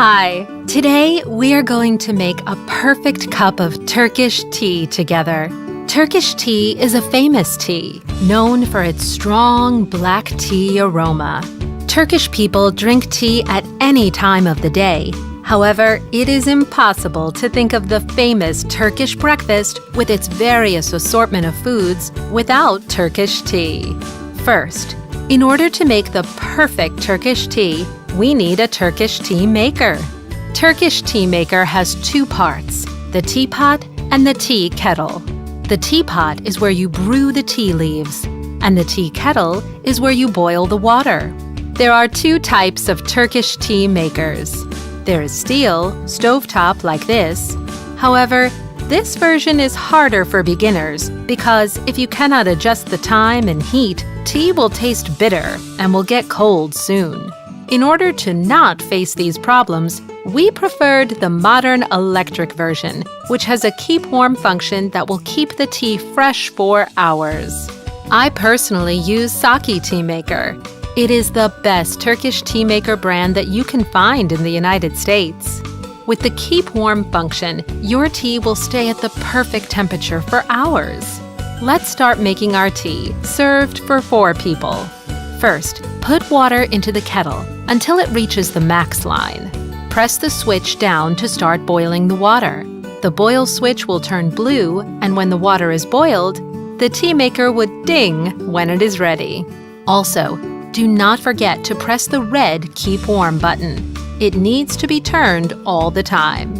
Hi, today we are going to make a perfect cup of Turkish tea together. Turkish tea is a famous tea, known for its strong black tea aroma. Turkish people drink tea at any time of the day. However, it is impossible to think of the famous Turkish breakfast with its various assortment of foods without Turkish tea. First, in order to make the perfect Turkish tea, we need a Turkish tea maker. Turkish tea maker has two parts, the teapot and the tea kettle. The teapot is where you brew the tea leaves, and the tea kettle is where you boil the water. There are two types of Turkish tea makers. There is steel, stovetop like this. However, this version is harder for beginners because if you cannot adjust the time and heat, tea will taste bitter and will get cold soon. In order to not face these problems, we preferred the modern electric version, which has a keep warm function that will keep the tea fresh for hours. I personally use Saki Tea Maker. It is the best Turkish tea maker brand that you can find in the United States. With the keep warm function, your tea will stay at the perfect temperature for hours. Let's start making our tea, served for 4 people. First, put water into the kettle until it reaches the max line. Press the switch down to start boiling the water. The boil switch will turn blue, and when the water is boiled, the tea maker would ding when it is ready. Also, do not forget to press the red Keep Warm button. It needs to be turned all the time.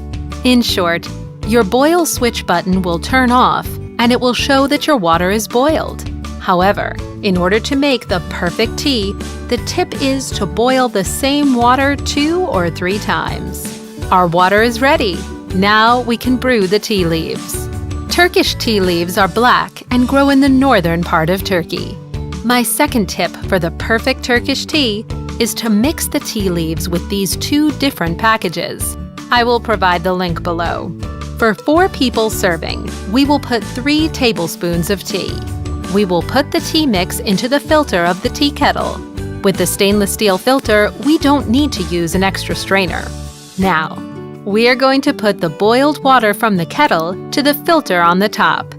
In short, your boil switch button will turn off and it will show that your water is boiled. However, in order to make the perfect tea, the tip is to boil the same water 2 or 3 times. Our water is ready. Now we can brew the tea leaves. Turkish tea leaves are black and grow in the northern part of Turkey. My second tip for the perfect Turkish tea is to mix the tea leaves with these 2 different packages. I will provide the link below. For 4 people serving, we will put 3 tablespoons of tea. We will put the tea mix into the filter of the tea kettle. With the stainless steel filter, we don't need to use an extra strainer. Now, we are going to put the boiled water from the kettle to the filter on the top.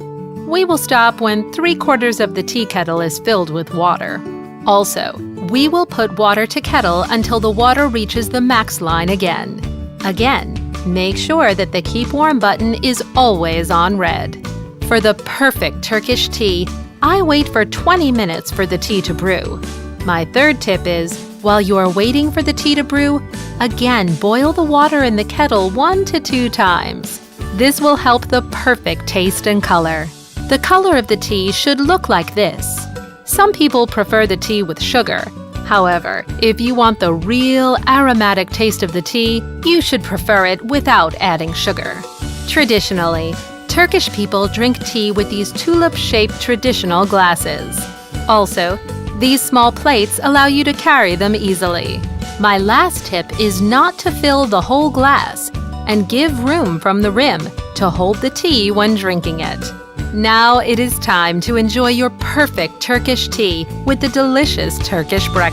We will stop when 3/4 of the tea kettle is filled with water. Also, we will put water to kettle until the water reaches the max line again. Again, make sure that the Keep Warm button is always on red. For the perfect Turkish tea, I wait for 20 minutes for the tea to brew. My third tip is, while you are waiting for the tea to brew, again boil the water in the kettle 1 to 2 times. This will help the perfect taste and color. The color of the tea should look like this. Some people prefer the tea with sugar. However, if you want the real aromatic taste of the tea, you should prefer it without adding sugar. Traditionally, Turkish people drink tea with these tulip-shaped traditional glasses. Also, these small plates allow you to carry them easily. My last tip is not to fill the whole glass and give room from the rim to hold the tea when drinking it. Now it is time to enjoy your perfect Turkish tea with the delicious Turkish breakfast.